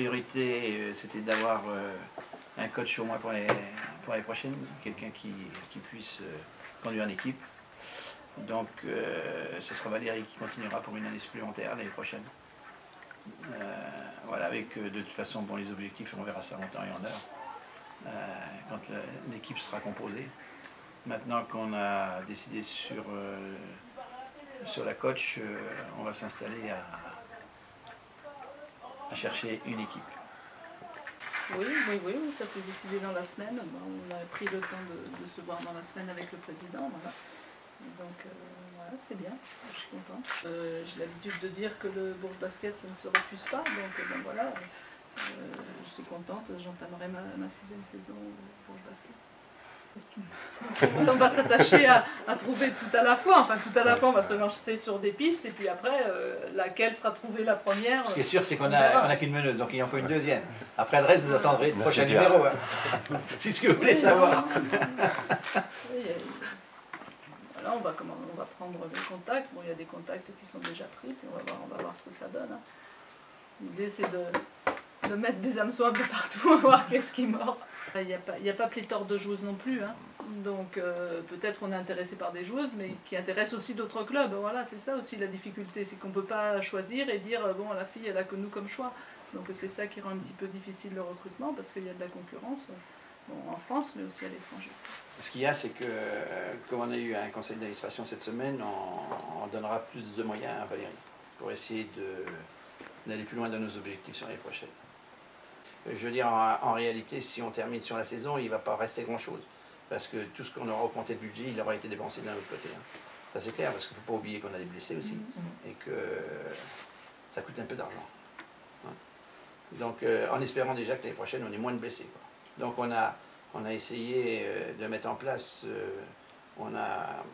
priorité, c'était d'avoir un coach au moins pour l'année prochaine, quelqu'un qui puisse conduire une équipe. Donc, ce sera Valérie qui continuera pour une année supplémentaire l'année prochaine. Voilà, avec de toute façon, bon, les objectifs, on verra ça en temps et en heure, quand l'équipe sera composée. Maintenant qu'on a décidé sur la coach, on va s'installer à chercher une équipe. Oui, ça s'est décidé dans la semaine. On a pris le temps de se voir dans la semaine avec le président. Voilà. Donc voilà, c'est bien, je suis contente. J'ai l'habitude de dire que le Bourges Basket, ça ne se refuse pas. Donc ben voilà, je suis contente, j'entamerai ma 6e saison au Bourges Basket. On va s'attacher à trouver tout à la fois. Enfin, tout à la fois, on va se lancer sur des pistes et puis après, laquelle sera trouvée la première. Ce qui est sûr, c'est qu'on n'a qu'une meneuse, donc il en faut une deuxième. Après le reste, vous attendrez le prochain numéro. Hein. C'est ce que vous voulez savoir. Oui, voilà, on va prendre les contacts. Bon, il y a des contacts qui sont déjà pris, puis on va voir ce que ça donne. Hein. L'idée, c'est de mettre des hameçons un peu partout, on va voir qu'est-ce qui mord. Il n'y a pas pléthore de joueuses non plus, hein. Donc peut-être on est intéressé par des joueuses, mais qui intéressent aussi d'autres clubs. Voilà, c'est ça aussi la difficulté, c'est qu'on ne peut pas choisir et dire bon, la fille elle a que nous comme choix. Donc c'est ça qui rend un petit peu difficile le recrutement, parce qu'il y a de la concurrence, bon, en France, mais aussi à l'étranger. Ce qu'il y a, c'est que comme on a eu un conseil d'administration cette semaine, on donnera plus de moyens à Valérie pour essayer d'aller plus loin dans nos objectifs sur l'année prochaine. Je veux dire, en réalité, si on termine sur la saison, il ne va pas rester grand-chose. Parce que tout ce qu'on aura augmenté le budget, il aura été dépensé d'un autre côté. Hein. Ça c'est clair, parce qu'il ne faut pas oublier qu'on a des blessés aussi. Et que ça coûte un peu d'argent. Hein. Donc, en espérant déjà que l'année prochaine, on ait moins de blessés. Quoi. Donc, on a essayé de mettre en place, on a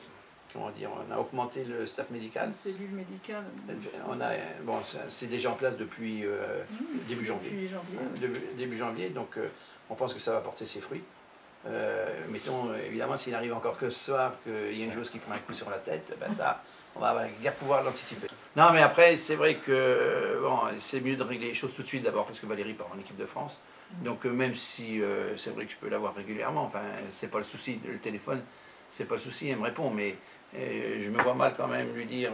augmenté le staff médical. Une cellule médicale. Bon, c'est déjà en place depuis début janvier. Début janvier, donc on pense que ça va porter ses fruits. Mettons, évidemment, s'il arrive encore que ce soir, qu'il y a une joueuse qui prend un coup sur la tête, ben ça, on va guère pouvoir l'anticiper. Non, mais après, c'est vrai que bon, c'est mieux de régler les choses tout de suite, d'abord parce que Valérie part en équipe de France. Donc même si c'est vrai que je peux la voir régulièrement, enfin, c'est pas le souci, le téléphone, c'est pas le souci, elle me répond, mais je me vois mal quand même lui dire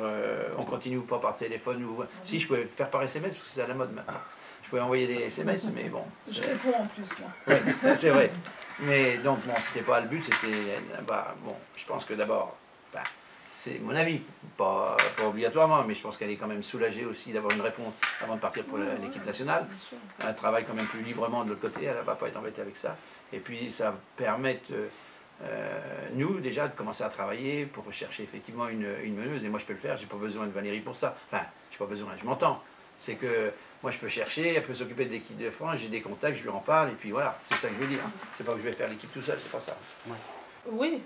on continue ou pas par téléphone. Ou... Si, je pouvais faire par SMS, parce que c'est à la mode maintenant. Je pouvais envoyer des SMS, mais bon. Je réponds en plus, moi. Ouais, c'est vrai. Mais donc, bon, c'était pas le but, c'était... Bah, bon, je pense que d'abord, enfin, c'est mon avis, pas obligatoirement, mais je pense qu'elle est quand même soulagée aussi d'avoir une réponse avant de partir pour l'équipe nationale. Elle travaille quand même plus librement de l'autre côté, elle ne va pas être embêtée avec ça. Et puis, ça va permettre... nous déjà de commencer à travailler pour rechercher effectivement une meneuse, et moi je peux le faire, j'ai pas besoin de Valérie pour ça, enfin j'ai pas besoin, je m'entends, c'est que moi je peux chercher, elle peut s'occuper de l'équipe de France, j'ai des contacts, je lui en parle, et puis voilà, c'est ça que je veux dire, c'est pas que je vais faire l'équipe tout seul, c'est pas ça. Ouais. Oui,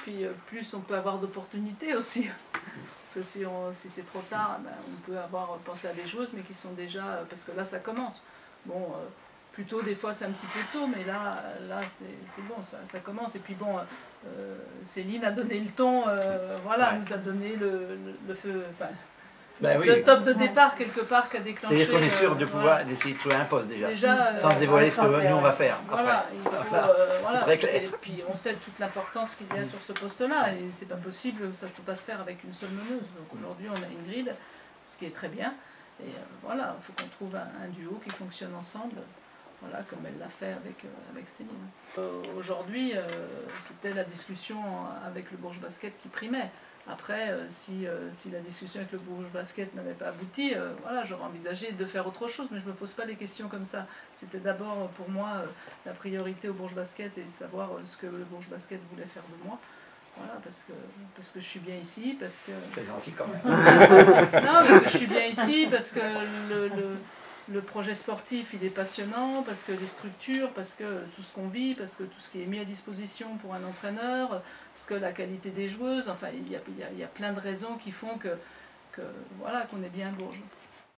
puis plus on peut avoir d'opportunités aussi, parce que si c'est trop tard, ben, on peut avoir pensé à des joueuses, mais qui sont déjà, parce que là ça commence, bon... Plutôt des fois c'est un petit peu tôt, mais là c'est bon, ça commence. Et puis bon, Céline a donné le ton, voilà, nous a donné le feu, enfin, ben oui, le top de départ quelque part qui a déclenché. C'est-à-dire qu'on est sûr de pouvoir d'essayer de trouver un poste déjà sans dévoiler ce que nous on va faire. Voilà, après. il faut, voilà, très clair. puis on sait toute l'importance qu'il y a sur ce poste-là, et c'est pas possible, ça ne peut pas se faire avec une seule meneuse. Donc aujourd'hui on a Ingrid, ce qui est très bien, et voilà, il faut qu'on trouve un duo qui fonctionne ensemble. Voilà, comme elle l'a fait avec Céline. Aujourd'hui, c'était la discussion avec le Bourges Basket qui primait. Après, si la discussion avec le Bourges Basket n'avait pas abouti, voilà, j'aurais envisagé de faire autre chose, mais je ne me pose pas les questions comme ça. C'était d'abord pour moi la priorité au Bourges Basket et savoir ce que le Bourges Basket voulait faire de moi. Voilà, parce que je suis bien ici, parce que... C'est gentil quand même. Non, parce que je suis bien ici, parce que le projet sportif, il est passionnant, parce que les structures, parce que tout ce qu'on vit, parce que tout ce qui est mis à disposition pour un entraîneur, parce que la qualité des joueuses, enfin, il y a plein de raisons qui font voilà, qu'on est bien à Bourges.